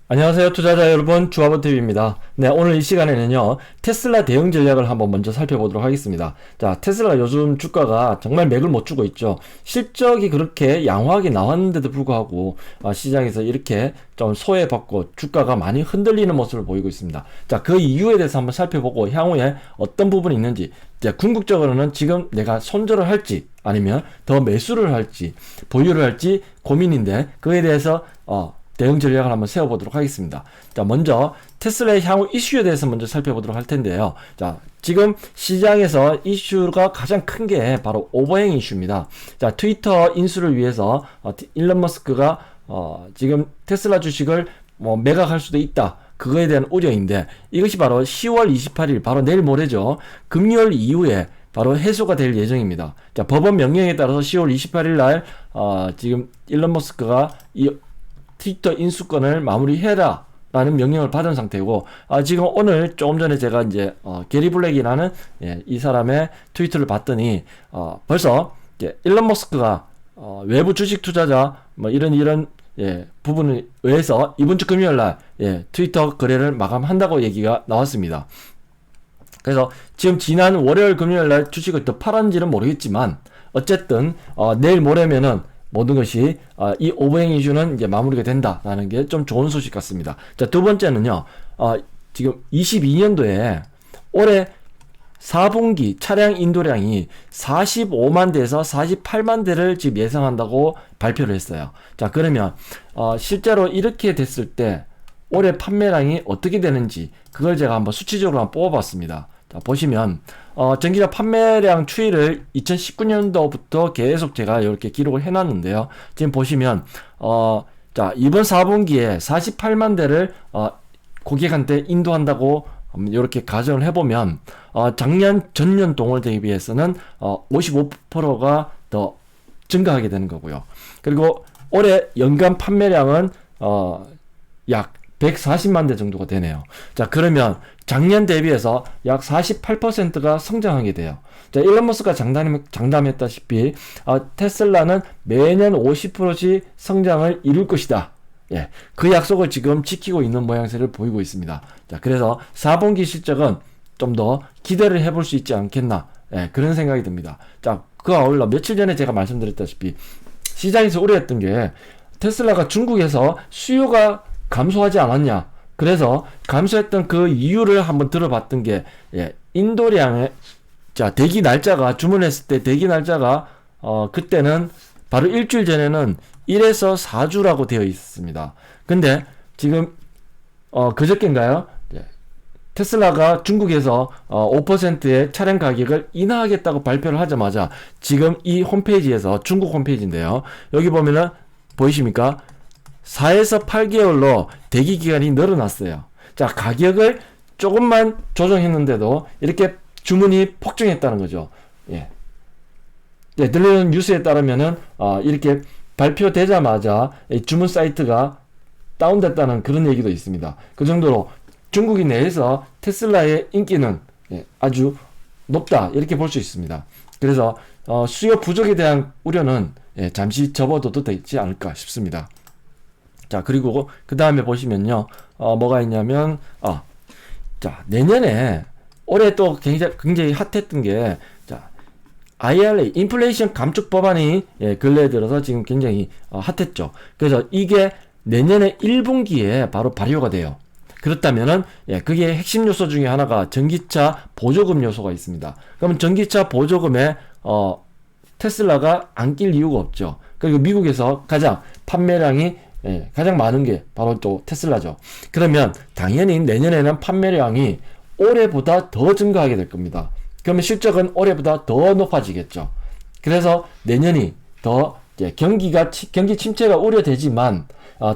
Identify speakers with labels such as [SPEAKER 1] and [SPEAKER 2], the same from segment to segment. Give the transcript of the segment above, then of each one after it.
[SPEAKER 1] 안녕하세요 투자자 여러분, 주하버TV입니다. 네, 오늘 이 시간에는요 테슬라 대응 전략을 한번 먼저 살펴보도록 하겠습니다. 자, 테슬라 요즘 주가가 정말 맥을 못 주고 있죠. 실적이 그렇게 양호하게 나왔는데도 불구하고 시장에서 이렇게 좀 소외받고 주가가 많이 흔들리는 모습을 보이고 있습니다. 자, 그 이유에 대해서 한번 살펴보고 향후에 어떤 부분이 있는지, 이제 궁극적으로는 지금 내가 손절을 할지 아니면 더 매수를 할지 보유를 할지 고민인데, 그에 대해서 대응 전략을 한번 세워보도록 하겠습니다. 자, 먼저 테슬라의 향후 이슈에 대해서 먼저 살펴보도록 할 텐데요. 자, 지금 시장에서 이슈가 가장 큰 게 바로 오버행 이슈입니다. 자, 트위터 인수를 위해서 일론 머스크가 지금 테슬라 주식을 매각할 수도 있다, 그거에 대한 우려인데, 이것이 바로 10월 28일 바로 내일 모레죠. 금요일 이후에 바로 해소가 될 예정입니다. 자, 법원 명령에 따라서 10월 28일 날 지금 일론 머스크가 이 트위터 인수권을 마무리해라 라는 명령을 받은 상태고, 지금 오늘 조금 전에 제가 이제 게리 블랙이라는 이 사람의 트위터를 봤더니 벌써 일론 머스크가 외부 주식 투자자 이런 부분에 의해서 이번 주 금요일 날 트위터 거래를 마감한다고 얘기가 나왔습니다. 그래서 지금 지난 월요일 금요일 날 주식을 더 팔았는지는 모르겠지만, 어쨌든 내일 모레면은 모든 것이 이 오버행 이슈는 이제 마무리가 된다라는 게 좀 좋은 소식 같습니다. 자, 두 번째는요, 지금 22년도에 올해 4분기 차량 인도량이 45만 대에서 48만 대를 지금 예상한다고 발표를 했어요. 자, 그러면 실제로 이렇게 됐을 때 올해 판매량이 어떻게 되는지, 그걸 제가 한번 수치적으로 한번 뽑아봤습니다. 자, 보시면 전기차 판매량 추이를 2019년도부터 계속 제가 이렇게 기록을 해놨는데요. 지금 보시면 자, 이번 4분기에 48만 대를 고객한테 인도한다고 이렇게 가정을 해보면 작년 전년 동월 대비해서는 55%가 더 증가하게 되는 거고요. 그리고 올해 연간 판매량은 약 140만 대 정도가 되네요. 자, 그러면 작년 대비해서 약 48%가 성장하게 돼요. 자, 일론 머스크가 장담했다시피 테슬라는 매년 50%씩 성장을 이룰 것이다. 예, 그 약속을 지금 지키고 있는 모양새를 보이고 있습니다. 자, 그래서 4분기 실적은 좀 더 기대를 해볼 수 있지 않겠나, 그런 생각이 듭니다. 자, 그와 아울러 며칠 전에 제가 말씀드렸다시피 시장에서 우려했던 게 테슬라가 중국에서 수요가 감소하지 않았냐. 그래서 감소했던 그 이유를 한번 들어봤던 게, 인도량의 대기 날짜가, 주문했을 때 대기 날짜가 그때는 바로 일주일 전에는 1에서 4주라고 되어 있습니다. 근데 지금 그저께인가요? 테슬라가 중국에서 5%의 차량 가격을 인하하겠다고 발표를 하자마자 지금 이 홈페이지에서, 중국 홈페이지인데요, 여기 보면은 보이십니까? 4에서 8개월로 대기 기간이 늘어났어요. 자, 가격을 조금만 조정했는데도 이렇게 주문이 폭증했다는 거죠. 들리는 뉴스에 따르면은 이렇게 발표되자마자 주문 사이트가 다운됐다는 그런 얘기도 있습니다. 그 정도로 중국인 내에서 테슬라의 인기는 아주 높다, 이렇게 볼 수 있습니다. 그래서 수요 부족에 대한 우려는 잠시 접어둬도 되지 않을까 싶습니다. 자, 그리고 그 다음에 보시면요, 뭐가 있냐면 자, 내년에 올해 또 굉장히 핫했던 게, 자, IRA 인플레이션 감축 법안이 근래에 들어서 지금 굉장히 핫했죠. 그래서 이게 내년에 1분기에 바로 발효가 돼요. 그렇다면은 그게 핵심 요소 중에 하나가 전기차 보조금 요소가 있습니다. 그러면 전기차 보조금에 테슬라가 안 낄 이유가 없죠. 그리고 미국에서 가장 판매량이 가장 많은 게 바로 또 테슬라죠. 그러면 당연히 내년에는 판매량이 올해보다 더 증가하게 될 겁니다. 그러면 실적은 올해보다 더 높아지겠죠. 그래서 내년이 더 경기 침체가 우려되지만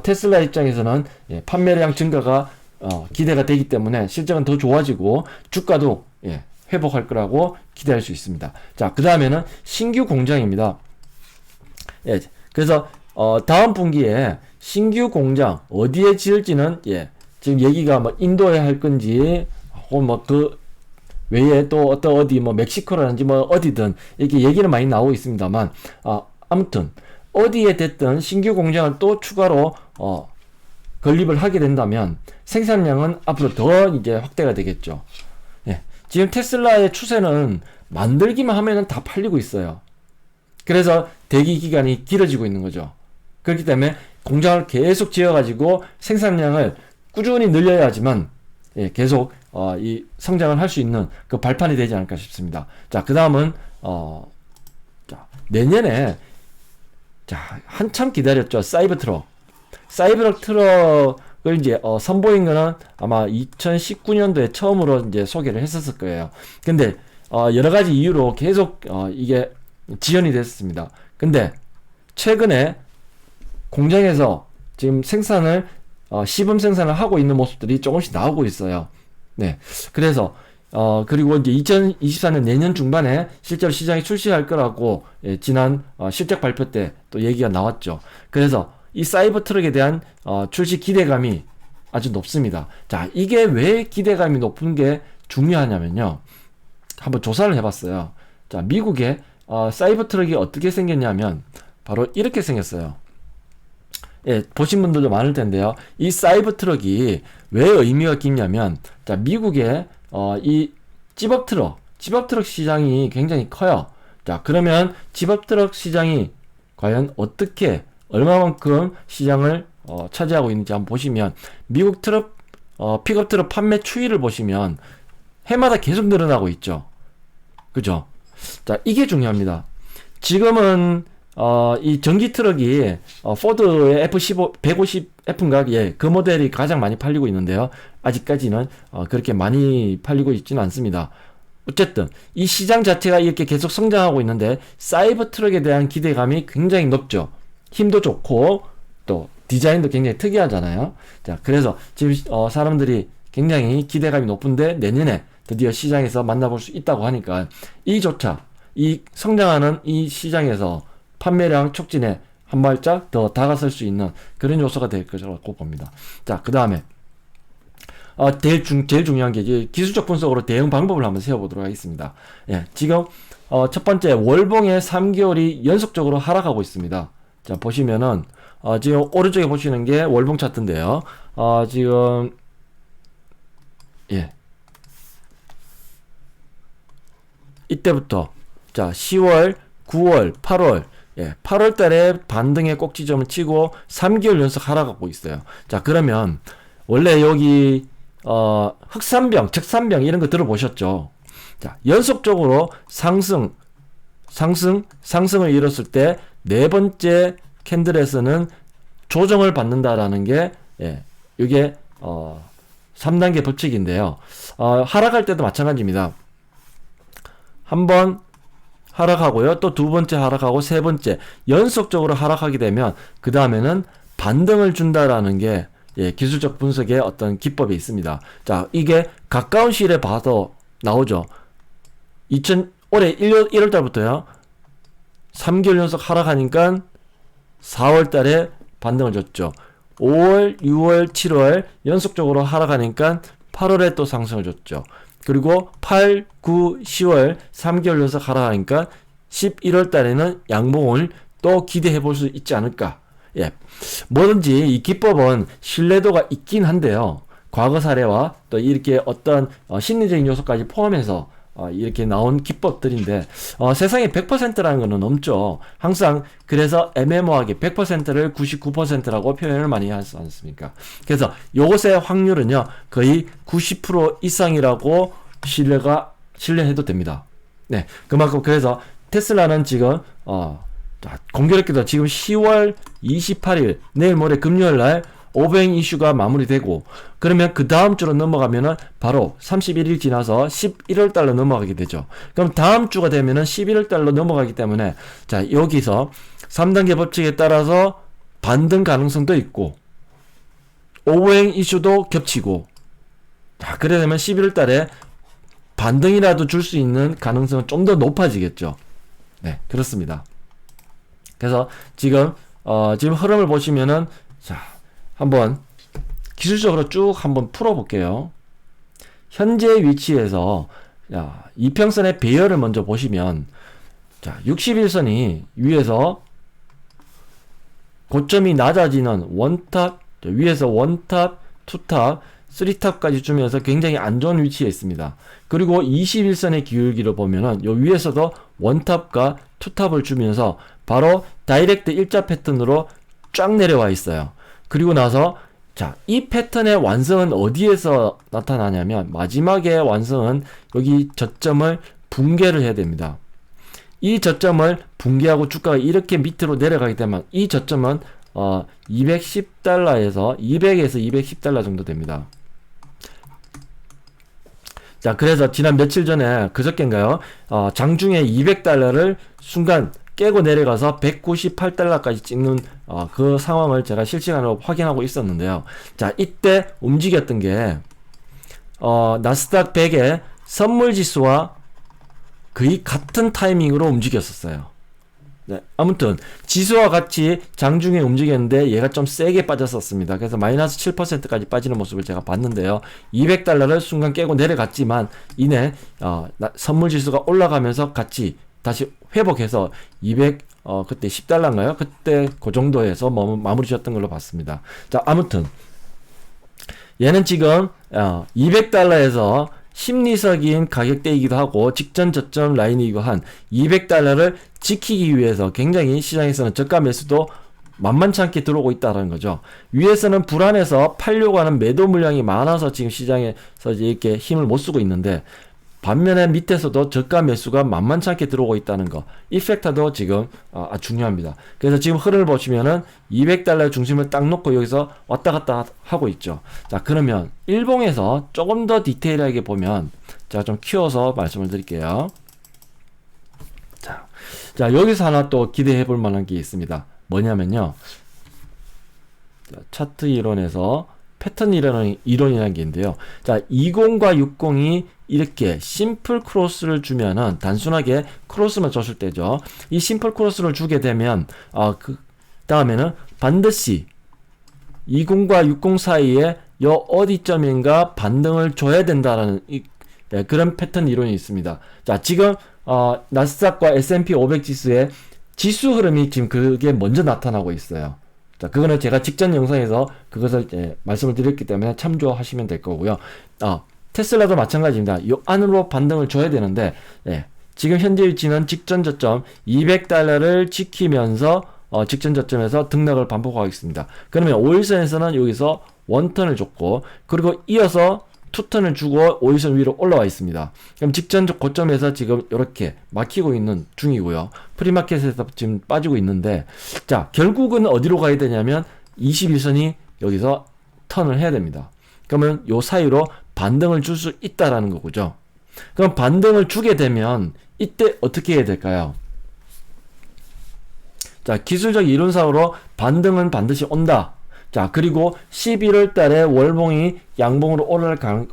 [SPEAKER 1] 테슬라 입장에서는 판매량 증가가 기대가 되기 때문에 실적은 더 좋아지고 주가도 회복할 거라고 기대할 수 있습니다. 자, 그 다음에는 신규 공장입니다. 그래서 다음 분기에 신규 공장 어디에 지을지는 지금 얘기가 인도에 할 건지 혹은 그 외에 또 어디 멕시코라든지 어디든 이렇게 얘기는 많이 나오고 있습니다만, 아무튼 어디에 됐든 신규 공장을 또 추가로 건립을 하게 된다면 생산량은 앞으로 더 이제 확대가 되겠죠. 예. 지금 테슬라의 추세는 만들기만 하면은 다 팔리고 있어요. 그래서 대기 기간이 길어지고 있는 거죠. 그렇기 때문에 공장을 계속 지어가지고 생산량을 꾸준히 늘려야지만 예, 계속 이 성장을 할 수 있는 그 발판이 되지 않을까 싶습니다. 자, 그 다음은 자, 내년에 자, 한참 기다렸죠. 사이버 트럭을 이제 선보인 거는 아마 2019년도에 처음으로 이제 소개를 했었을 거예요. 근데 여러 가지 이유로 계속 이게 지연이 됐습니다. 근데 최근에 공장에서 지금 시범 생산을 하고 있는 모습들이 조금씩 나오고 있어요. 네. 그래서 그리고 이제 2024년 내년 중반에 실제로 시장에 출시할 거라고 지난 실적 발표 때 또 얘기가 나왔죠. 그래서 이 사이버 트럭에 대한 출시 기대감이 아주 높습니다. 자, 이게 왜 기대감이 높은 게 중요하냐면요. 한번 조사를 해봤어요. 자, 미국의 사이버 트럭이 어떻게 생겼냐면 바로 이렇게 생겼어요. 예, 보신 분들도 많을 텐데요. 이 사이버 트럭이 왜 의미가 깊냐면, 자, 미국의 이 집업 트럭 시장이 굉장히 커요. 자, 그러면 집업 트럭 시장이 과연 어떻게 얼마만큼 시장을 차지하고 있는지 한번 보시면, 미국 트럭 픽업 트럭 판매 추이를 보시면 해마다 계속 늘어나고 있죠. 그죠? 자, 이게 중요합니다. 지금은 이 전기 트럭이 포드의 F15, 150F인가? 예, 그 모델이 가장 많이 팔리고 있는데요. 아직까지는 그렇게 많이 팔리고 있지는 않습니다. 어쨌든 이 시장 자체가 이렇게 계속 성장하고 있는데 사이버 트럭에 대한 기대감이 굉장히 높죠. 힘도 좋고 또 디자인도 굉장히 특이하잖아요. 자, 그래서 지금 사람들이 굉장히 기대감이 높은데 내년에 드디어 시장에서 만나볼 수 있다고 하니까 이 성장하는 이 시장에서 판매량 촉진에 한 발짝 더 다가설 수 있는 그런 요소가 될 거라고 봅니다. 자, 그 다음에 제일 중요한 게 이제 기술적 분석으로 대응 방법을 한번 세워보도록 하겠습니다. 예, 지금 첫 번째 월봉의 3개월이 연속적으로 하락하고 있습니다. 자, 보시면은 지금 오른쪽에 보시는 게 월봉 차트인데요. 지금 예, 이때부터 자 10월, 9월, 8월 예, 8월 달에 반등의 꼭지점을 치고 3개월 연속 하락하고 있어요. 자, 그러면 원래 여기 흑산병, 적산병 이런 거 들어보셨죠? 자, 연속적으로 상승을 이뤘을 때 네 번째 캔들에서는 조정을 받는다라는 게 예, 이게 3단계 법칙인데요. 하락할 때도 마찬가지입니다. 한번 하락하고요. 또 두 번째 하락하고 세 번째 연속적으로 하락하게 되면 그 다음에는 반등을 준다라는 게 예, 기술적 분석의 어떤 기법이 있습니다. 자, 이게 가까운 시일에 봐도 나오죠. 올해 1월 달부터요. 3개월 연속 하락하니까 4월 달에 반등을 줬죠. 5월, 6월, 7월 연속적으로 하락하니까 8월에 또 상승을 줬죠. 그리고 8, 9, 10월 3개월 연속 하락하니까 11월 달에는 양봉을 또 기대해 볼 수 있지 않을까. 예. 뭐든지 이 기법은 신뢰도가 있긴 한데요. 과거 사례와 또 이렇게 어떤 심리적인 요소까지 포함해서 이렇게 나온 기법들인데 세상에 100%라는 거는 없죠. 항상 그래서 애매모호하게 100%를 99%라고 표현을 많이 하지 않습니까? 그래서 요것의 확률은요 거의 90% 이상이라고 신뢰해도 됩니다. 네, 그만큼 그래서 테슬라는 지금 공교롭게도 지금 10월 28일 내일 모레 금요일 날 오버행 이슈가 마무리되고 그러면 그 다음 주로 넘어가면은 바로 31일 지나서 11월 달로 넘어가게 되죠. 그럼 다음 주가 되면은 11월 달로 넘어가기 때문에 자, 여기서 3단계 법칙에 따라서 반등 가능성도 있고 오버행 이슈도 겹치고 자, 그래 되면 11월 달에 반등이라도 줄 수 있는 가능성은 좀 더 높아지겠죠. 네, 그렇습니다. 그래서 지금 흐름을 보시면은 자, 한번 기술적으로 쭉 한번 풀어볼게요. 현재 위치에서 이평선의 배열을 먼저 보시면 자 61선이 위에서 고점이 낮아지는 원탑 위에서 원탑, 투탑, 쓰리탑까지 주면서 굉장히 안 좋은 위치에 있습니다. 그리고 21선의 기울기를 보면은 요 위에서도 원탑과 투탑을 주면서 바로 다이렉트 일자 패턴으로 쫙 내려와 있어요. 그리고 나서 자, 이 패턴의 완성은 어디에서 나타나냐면 마지막에 완성은 여기 저점을 붕괴를 해야 됩니다. 이 저점을 붕괴하고 주가가 이렇게 밑으로 내려가게 되면 이 저점은 210달러에서 200에서 210달러 정도 됩니다. 자, 그래서 지난 며칠 전에 그저께인가요? 장중에 200달러를 순간 깨고 내려가서 198달러까지 찍는 그 상황을 제가 실시간으로 확인하고 있었는데요. 자, 이때 움직였던 게 나스닥 100의 선물 지수와 거의 같은 타이밍으로 움직였었어요. 네, 아무튼 지수와 같이 장중에 움직였는데 얘가 좀 세게 빠졌었습니다. 그래서 마이너스 7%까지 빠지는 모습을 제가 봤는데요. 200달러를 순간 깨고 내려갔지만 이내 선물 지수가 올라가면서 같이 다시 회복해서 200 그때 10달러인가요? 그때 그 정도에서 마무리 지었던 걸로 봤습니다. 자, 아무튼 얘는 지금 200달러에서 심리적인 가격대이기도 하고 직전 저점 라인이기도 한 200달러를 지키기 위해서 굉장히 시장에서는 저가 매수도 만만치 않게 들어오고 있다는 거죠. 위에서는 불안해서 팔려고 하는 매도 물량이 많아서 지금 시장에서 이렇게 힘을 못 쓰고 있는데 반면에 밑에서도 저가 매수가 만만치 않게 들어오고 있다는 거, 이 팩터도 지금 중요합니다. 그래서 지금 흐름을 보시면은 200달러 중심을 딱 놓고 여기서 왔다 갔다 하고 있죠. 자, 그러면 일봉에서 조금 더 디테일하게 보면 제가 좀 키워서 말씀을 드릴게요. 자, 여기서 하나 또 기대해 볼 만한 게 있습니다. 뭐냐면요, 자, 차트 이론에서 패턴 이론이라는 게 있는데요. 자, 20과 60이 이렇게 심플 크로스를 주면은 단순하게 크로스만 줬을 때죠. 이 심플 크로스를 주게 되면 그 다음에는 반드시 20과 60 사이에 요 어디점인가 반등을 줘야 된다라는 그런 패턴 이론이 있습니다. 자, 지금 나스닥과 S&P 500 지수의 지수 흐름이 지금 그게 먼저 나타나고 있어요. 자, 그거는 제가 직전 영상에서 그것을 말씀을 드렸기 때문에 참조하시면 될 거고요. 테슬라도 마찬가지입니다. 요 안으로 반등을 줘야 되는데, 지금 현재 위치는 직전 저점 200달러를 지키면서 직전 저점에서 등락을 반복하고 있습니다. 그러면 5일선에서는 여기서 원턴을 줬고, 그리고 이어서 투턴을 주고 5일선 위로 올라와 있습니다. 그럼 직전 고점에서 지금 이렇게 막히고 있는 중이고요. 프리마켓에서 지금 빠지고 있는데, 자, 결국은 어디로 가야 되냐면 21선이 여기서 턴을 해야 됩니다. 그러면 요 사이로 반등을 줄 수 있다라는 거죠. 그럼 반등을 주게 되면 이때 어떻게 해야 될까요? 자, 기술적 이론상으로 반등은 반드시 온다. 자, 그리고 11월 달에 월봉이 양봉으로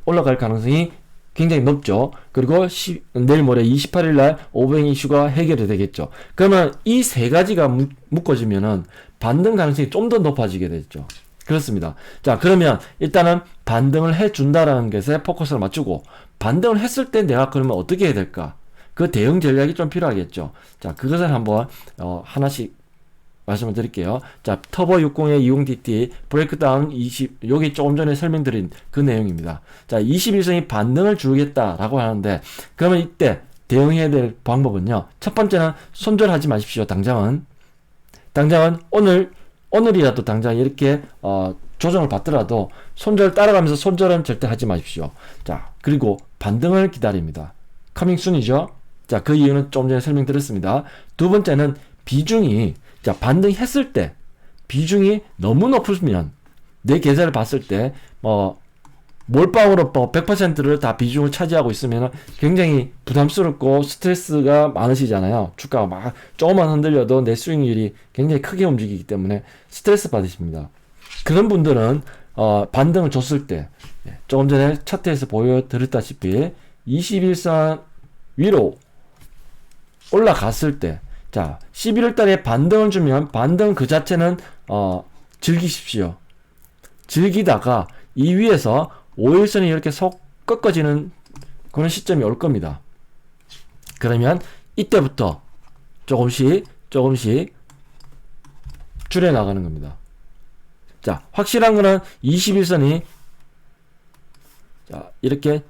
[SPEAKER 1] 올라갈 가능성이 굉장히 높죠. 그리고 내일 모레 28일 날 오뱅 이슈가 해결이 되겠죠. 그러면 이 세 가지가 묶어지면은 반등 가능성이 좀 더 높아지게 되죠. 그렇습니다. 자, 그러면 일단은 반등을 해준다라는 것에 포커스를 맞추고, 반등을 했을 때 내가 그러면 어떻게 해야 될까? 그 대응 전략이 좀 필요하겠죠. 자, 그것을 한번 하나씩 말씀을 드릴게요. 자, 터보 60의 20DT 브레이크다운 20, 여기 조금 전에 설명드린 그 내용입니다. 자, 21선이 반등을 주겠다라고 하는데, 그러면 이때 대응해야 될 방법은요, 첫 번째는 손절하지 마십시오. 당장은 오늘이라도 당장 이렇게 조정을 받더라도 손절 따라가면서 손절은 절대 하지 마십시오. 자, 그리고 반등을 기다립니다. 커밍 순이죠. 자, 그 이유는 좀 전에 설명드렸습니다. 두 번째는 비중이, 자, 반등했을 때 비중이 너무 높으면, 내 계좌를 봤을 때 몰빵으로 100%를 다 비중을 차지하고 있으면 굉장히 부담스럽고 스트레스가 많으시잖아요. 주가가 막 조금만 흔들려도 내 수익률이 굉장히 크게 움직이기 때문에 스트레스 받으십니다. 그런 분들은 반등을 줬을 때, 조금 전에 차트에서 보여드렸다시피 21선 위로 올라갔을 때, 자, 11월 달에 반등을 주면 반등 그 자체는 즐기십시오. 즐기다가 이 위에서 5일선이 이렇게 속 꺾어지는 그런 시점이 올 겁니다. 그러면 이때부터 조금씩 줄여 나가는 겁니다. 자, 확실한 거는 21선이 자, 이렇게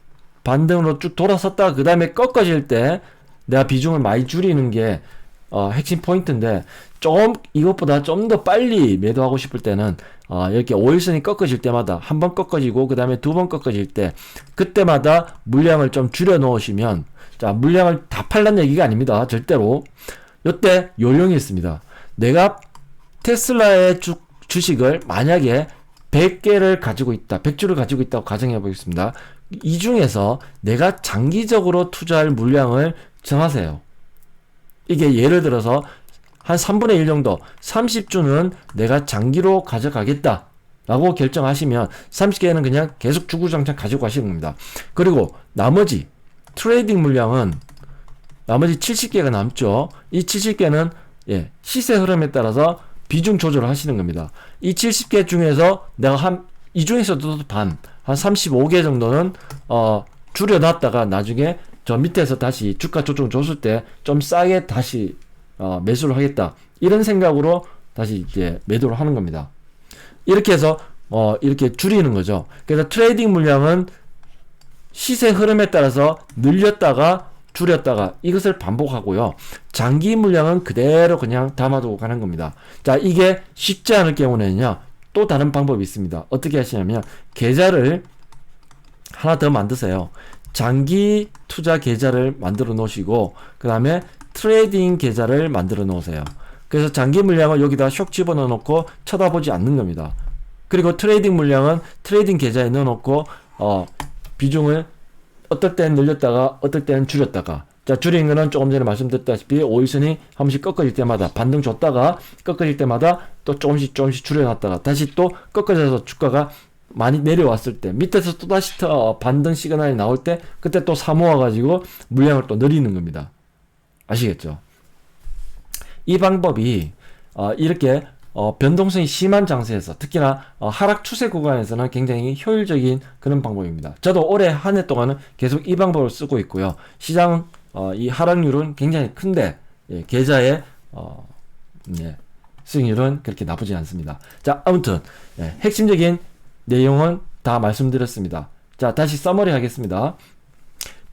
[SPEAKER 1] 반등으로 쭉 돌아섰다가 그 다음에 꺾어질 때 내가 비중을 많이 줄이는 게 핵심 포인트인데, 좀 이것보다 좀 더 빨리 매도하고 싶을 때는 이렇게 5일선이 꺾어질 때마다 한 번 꺾어지고 그 다음에 두 번 꺾어질 때 그때마다 물량을 좀 줄여 놓으시면, 자, 물량을 다 팔란 얘기가 아닙니다. 절대로. 요때 요령이 있습니다. 내가 테슬라의 주식을 만약에 100개를 가지고 있다, 100주를 가지고 있다고 가정해 보겠습니다. 이 중에서 내가 장기적으로 투자할 물량을 정하세요. 이게 예를 들어서 한 3분의 1 정도, 30주는 내가 장기로 가져가겠다 라고 결정하시면 30개는 그냥 계속 주구장창 가지고 가시는 겁니다. 그리고 나머지 트레이딩 물량은 나머지 70개가 남죠. 이 70개는 시세 흐름에 따라서 비중 조절을 하시는 겁니다. 이 70개 중에서 내가 이 중에서도 한 35개 정도는 줄여놨다가 나중에 저 밑에서 다시 주가 조정 줬을 때 좀 싸게 다시 매수를 하겠다, 이런 생각으로 다시 이제 매도를 하는 겁니다. 이렇게 해서 이렇게 줄이는 거죠. 그래서 트레이딩 물량은 시세 흐름에 따라서 늘렸다가 줄였다가 이것을 반복하고요. 장기 물량은 그대로 그냥 담아두고 가는 겁니다. 자, 이게 쉽지 않을 경우는요, 또 다른 방법이 있습니다. 어떻게 하시냐면 계좌를 하나 더 만드세요. 장기 투자 계좌를 만들어 놓으시고 그 다음에 트레이딩 계좌를 만들어 놓으세요. 그래서 장기 물량을 여기다 쇽 집어넣어 놓고 쳐다보지 않는 겁니다. 그리고 트레이딩 물량은 트레이딩 계좌에 넣어 놓고 비중을 어떨 때는 늘렸다가 어떨 때는 줄였다가, 자, 줄인 거는 조금 전에 말씀드렸다시피 5일선이 한 번씩 꺾어질 때마다 반등 줬다가 꺾어질 때마다 또 조금씩 줄여놨다가 다시 또 꺾어져서 주가가 많이 내려왔을 때 밑에서 또 다시 반등 시그널이 나올 때 그때 또 사모아가지고 물량을 또 늘리는 겁니다. 아시겠죠? 이 방법이 이렇게 변동성이 심한 장세에서, 특히나 하락 추세 구간에서는 굉장히 효율적인 그런 방법입니다. 저도 올해 한 해 동안은 계속 이 방법을 쓰고 있고요. 시장 이 하락률은 굉장히 큰데 계좌의 수익률은 그렇게 나쁘지 않습니다. 자, 아무튼 핵심적인 내용은 다 말씀드렸습니다. 자, 다시 서머리 하겠습니다.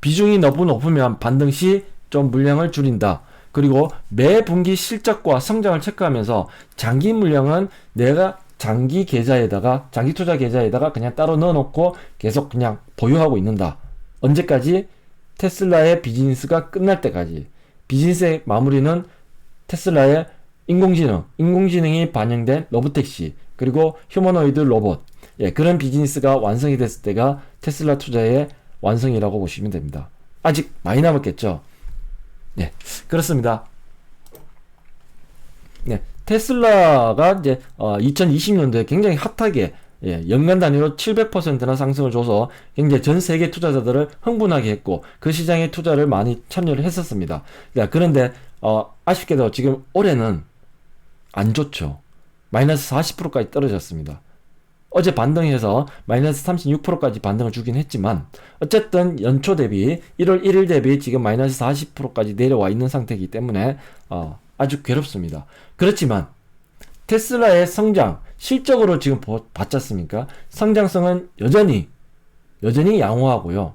[SPEAKER 1] 비중이 너무 높으면 반등 시 좀 물량을 줄인다. 그리고 매 분기 실적과 성장을 체크하면서 장기 물량은 내가 장기 계좌에다가, 장기 투자 계좌에다가 그냥 따로 넣어놓고 계속 그냥 보유하고 있는다. 언제까지? 테슬라의 비즈니스가 끝날 때까지. 비즈니스의 마무리는 테슬라의 인공지능이 반영된 로보택시, 그리고 휴머노이드 로봇, 그런 비즈니스가 완성이 됐을 때가 테슬라 투자의 완성이라고 보시면 됩니다. 아직 많이 남았겠죠? 네, 그렇습니다. 네, 테슬라가 이제 2020년도에 굉장히 핫하게 연간 단위로 700%나 상승을 줘서 굉장히 전 세계 투자자들을 흥분하게 했고 그 시장에 투자를 많이 참여를 했었습니다. 그런데 아쉽게도 지금 올해는 안 좋죠. 마이너스 40%까지 떨어졌습니다. 어제 반등해서 마이너스 36%까지 반등을 주긴 했지만 어쨌든 연초 대비 1월 1일 대비 지금 마이너스 40%까지 내려와 있는 상태이기 때문에 아주 괴롭습니다. 그렇지만 테슬라의 성장, 실적으로 지금 봤지 않습니까? 성장성은 여전히 양호하고요.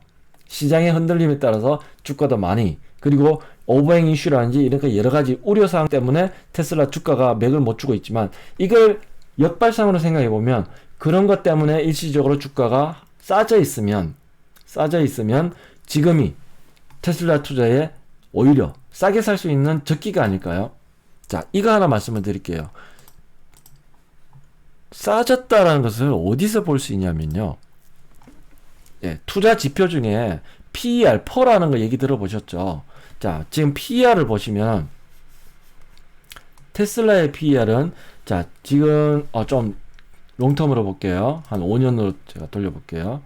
[SPEAKER 1] 시장의 흔들림에 따라서 주가도 많이, 그리고 오버행 이슈라든지 이렇게 여러가지 우려사항 때문에 테슬라 주가가 맥을 못 주고 있지만, 이걸 역발상으로 생각해보면 그런 것 때문에 일시적으로 주가가 싸져 있으면 지금이 테슬라 투자에 오히려 싸게 살 수 있는 적기가 아닐까요? 자, 이거 하나 말씀을 드릴게요. 싸졌다라는 것을 어디서 볼 수 있냐면요. 투자 지표 중에 PER, 퍼라는 거 얘기 들어보셨죠? 자, 지금 PER을 보시면 테슬라의 PER은 자, 지금 좀 롱텀으로 볼게요. 한 5년으로 제가 돌려볼게요.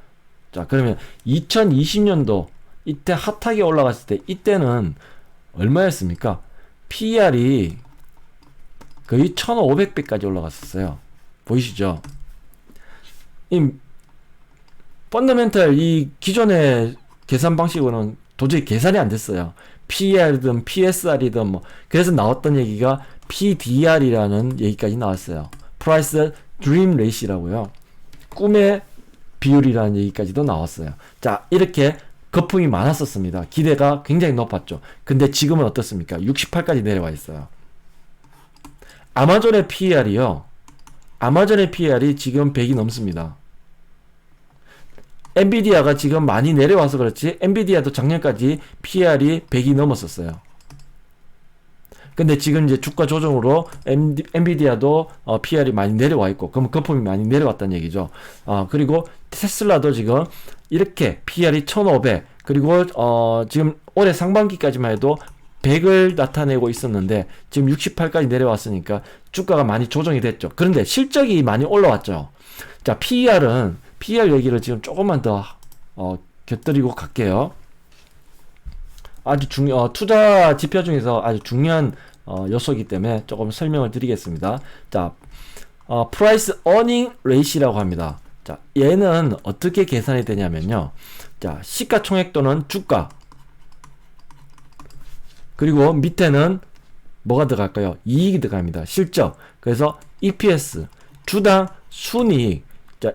[SPEAKER 1] 자, 그러면 2020년도 이때 핫하게 올라갔을 때 이때는 얼마였습니까? PER이 거의 1500배까지 올라갔었어요. 보이시죠? 이 펀더멘탈 이 기존의 계산 방식으로는 도저히 계산이 안 됐어요. PER이든 PSR이든 그래서 나왔던 얘기가 PDR이라는 얘기까지 나왔어요. Price dream rate이라고요. 꿈의 비율이라는 얘기까지도 나왔어요. 자, 이렇게 거품이 많았었습니다. 기대가 굉장히 높았죠. 근데 지금은 어떻습니까? 68까지 내려와 있어요. 아마존의 PER이요. 아마존의 PER이 지금 100이 넘습니다. 엔비디아가 지금 많이 내려와서 그렇지 엔비디아도 작년까지 PER이 100이 넘었었어요. 근데 지금 이제 주가 조정으로 엔비디아도 PER이 많이 내려와 있고, 그럼 거품이 많이 내려왔다는 얘기죠. 그리고 테슬라도 지금 이렇게 PER이 1500, 그리고 지금 올해 상반기까지만 해도 100을 나타내고 있었는데 지금 68까지 내려왔으니까 주가가 많이 조정이 됐죠. 그런데 실적이 많이 올라왔죠. 자, PER 얘기를 지금 조금만 더 곁들이고 갈게요. 아주 투자 지표 중에서 아주 중요한 요소이기 때문에 조금 설명을 드리겠습니다. 자, Price Earning Ratio라고 합니다. 자, 얘는 어떻게 계산이 되냐면요. 자, 시가총액 또는 주가, 그리고 밑에는 뭐가 들어갈까요? 이익이 들어갑니다. 실적. 그래서 EPS, 주당 순이익, 자,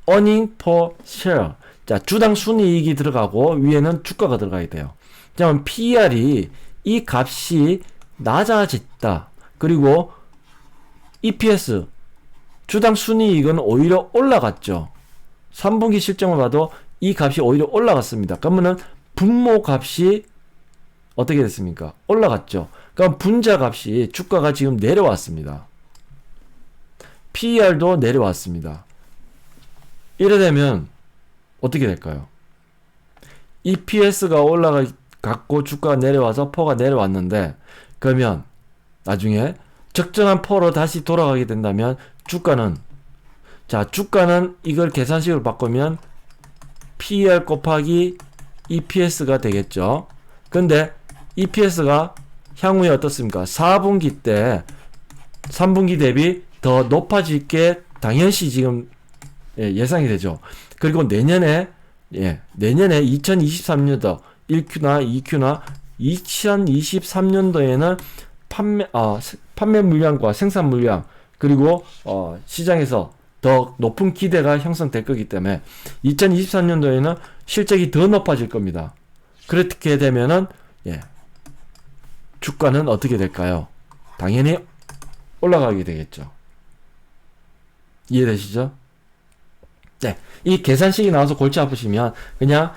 [SPEAKER 1] Earning per share. 자, 주당 순이익이 들어가고 위에는 주가가 들어가야 돼요. 자, PER이 이 값이 낮아졌다. 그리고 EPS, 주당 순이익은 오히려 올라갔죠. 3분기 실적을 봐도 이 값이 오히려 올라갔습니다. 그러면은 분모 값이 어떻게 됐습니까? 올라갔죠. 그럼 분자 값이 주가가 지금 내려왔습니다. PER도 내려왔습니다. 이래 되면 어떻게 될까요? EPS가 올라갔고 주가가 내려와서 퍼가 내려왔는데, 그러면 나중에 적정한 퍼로 다시 돌아가게 된다면 주가는 이걸 계산식으로 바꾸면 PER 곱하기 EPS가 되겠죠. 근데 EPS가 향후에 어떻습니까? 4분기 때 3분기 대비 더 높아질 게 당연시 지금 예상이 되죠. 그리고 내년에 2023년도 1Q나 2Q나 2023년도에는 판매 물량과 생산 물량, 그리고 시장에서 더 높은 기대가 형성될 거기 때문에 2023년도에는 실적이 더 높아질 겁니다. 그렇게 되면은 주가는 어떻게 될까요? 당연히 올라가게 되겠죠. 이해되시죠? 네, 이 계산식이 나와서 골치 아프시면 그냥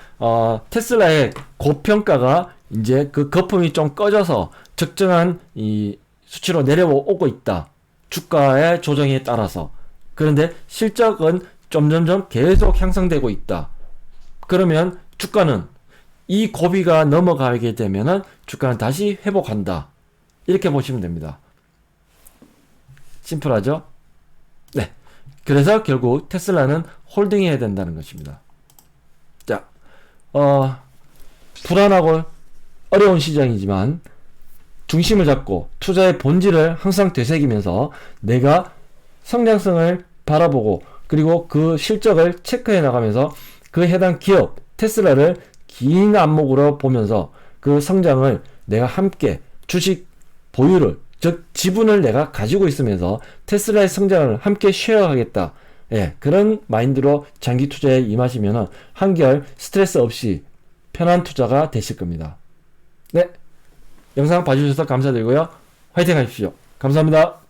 [SPEAKER 1] 테슬라의 고평가가 이제 그 거품이 좀 꺼져서 적정한 이 수치로 내려오고 있다. 주가의 조정에 따라서. 그런데 실적은 점점점 계속 향상되고 있다. 그러면 주가는 이 고비가 넘어가게 되면은 주가는 다시 회복한다. 이렇게 보시면 됩니다. 심플하죠? 네. 그래서 결국 테슬라는 홀딩해야 된다는 것입니다. 자, 불안하고 어려운 시장이지만 중심을 잡고 투자의 본질을 항상 되새기면서 내가 성장성을 바라보고, 그리고 그 실적을 체크해 나가면서 그 해당 기업 테슬라를 긴 안목으로 보면서 그 성장을 내가 함께 주식 보유를, 즉 지분을 내가 가지고 있으면서 테슬라의 성장을 함께 쉐어하겠다. 그런 마인드로 장기 투자에 임하시면은 한결 스트레스 없이 편한 투자가 되실 겁니다. 네, 영상 봐주셔서 감사드리고요. 화이팅 하십시오. 감사합니다.